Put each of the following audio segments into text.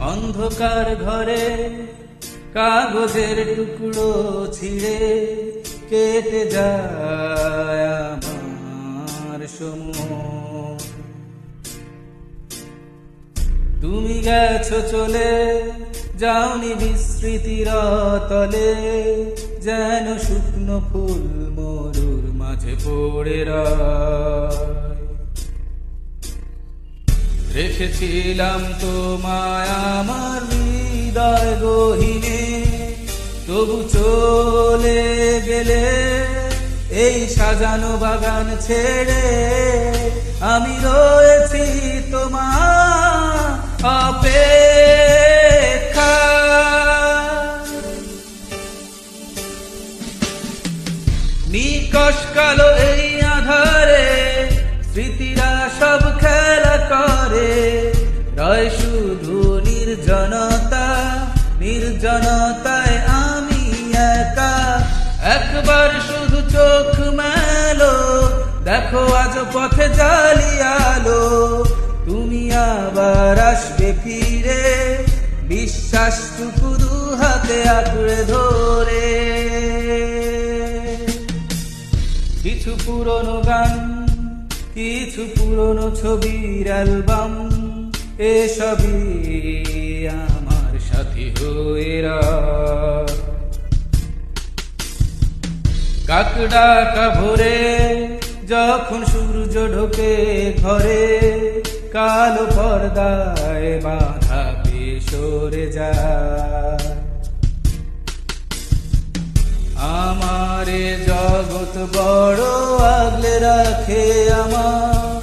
অন্ধকার ঘরে কাগজের টুকরো ছিঁড়ে কেটে যায় আমার সময়। তুমি গেছো চলে, যাওনি বিস্মৃতির তলে, যেন শুকনো ফুল মরুর মাঝে পড়ে রয়। রেখেছিলাম তোমায় আমার হৃদয় গহীনে, তবু চলে গেলে এই সাজানো বাগান ছেড়ে। আমি রয়েছি তোমার অপেক্ষা। নিকষ কালো এই আধারে স্মৃতিরা সব খেলা করে, রয় শুধু নির্জনতা, নির্জনতায় আমি একা। একবার শুধু চোখ মেলো, দেখো আজ পথে জালিয়ালো। তুমি আবার আসবে ফিরে, বিশ্বাসটুকু দু হাতে আঁকড়ে ধরে। কিছু পুরনো গান, কিছু পুরনো ছবির অ্যালবাম, এসবই আমার সাথী হয়ে রয়। কাকডাকা ভোরে যখন সূর্য ঢোকে ঘরে, কালো পর্দায় বাঁধা সরে যায়। আমারে জগৎ বড় আগলে রাখে আমার,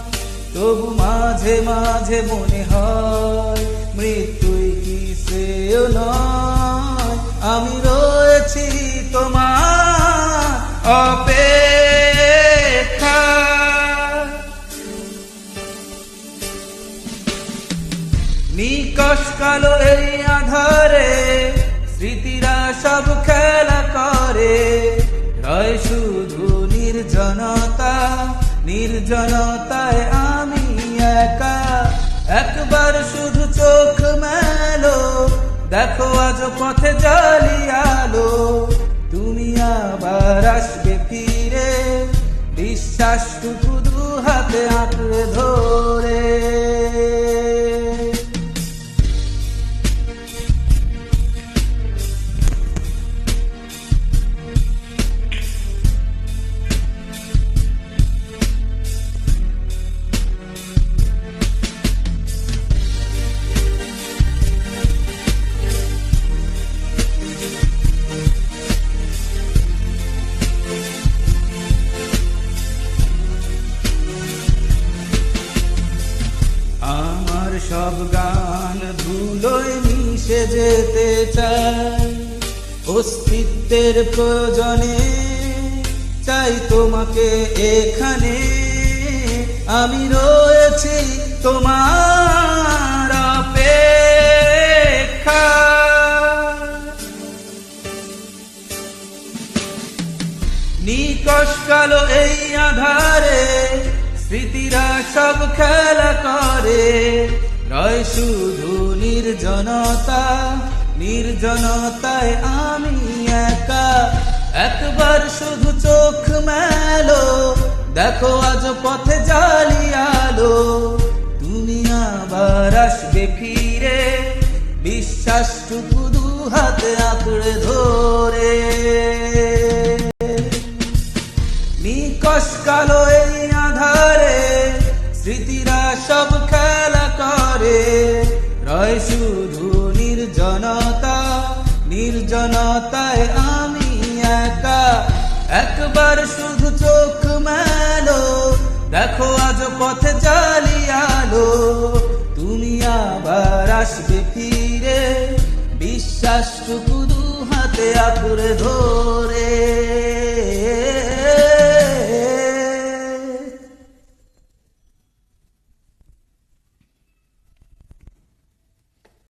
তবু মাঝে মাঝে মনে হয় মৃত্যুই কি সেও নয়। আমি রয়েছি তোমার অপেক্ষা। নিকষ কালো এই আধারে স্মৃতিরা সব খেলা করে, রয় শুধু নির্জনতা, নির্জনতায় আমি একা। একবার শুধু চোখ মেলো, দেখো আজ পথে জালিয়ালো। তুমি আবার আসবে ফিরে, বিশ্বাসটুকু দু হাতে আঁকড়ে ধরে। সব গান ধুলোয় মিশে যেতে চাই, অস্তিত্বের প্রয়োজনে চাই তোমাকে এখানে। আমি রয়েছি তোমার অপেক্ষা। নিকষ কালো এই আধারে স্মৃতিরা সব খেলা করে, রয় শুধু নির্জনতা, নির্জনতায় আমি একা। একবার শুধু চোখ মেলো, দেখো আজ পথে জালিয়ালো। তুমি আবার আসবে ফিরে, বিশ্বাসটুকু দু হাতে আঁকড়ে ধরে। নিকষ কালো এই আধারে স্মৃতিরা সব খেলা করে, রয় শুধু নির্জনতা, নির্জনতায় আমি একা। একবার শুধু চোখ মেলো, দেখো আজ পথে জালিয়ালো। তুমি আবার আসবে ফিরে, বিশ্বাসটুকু দু হাতে আঁকড়ে ধরে।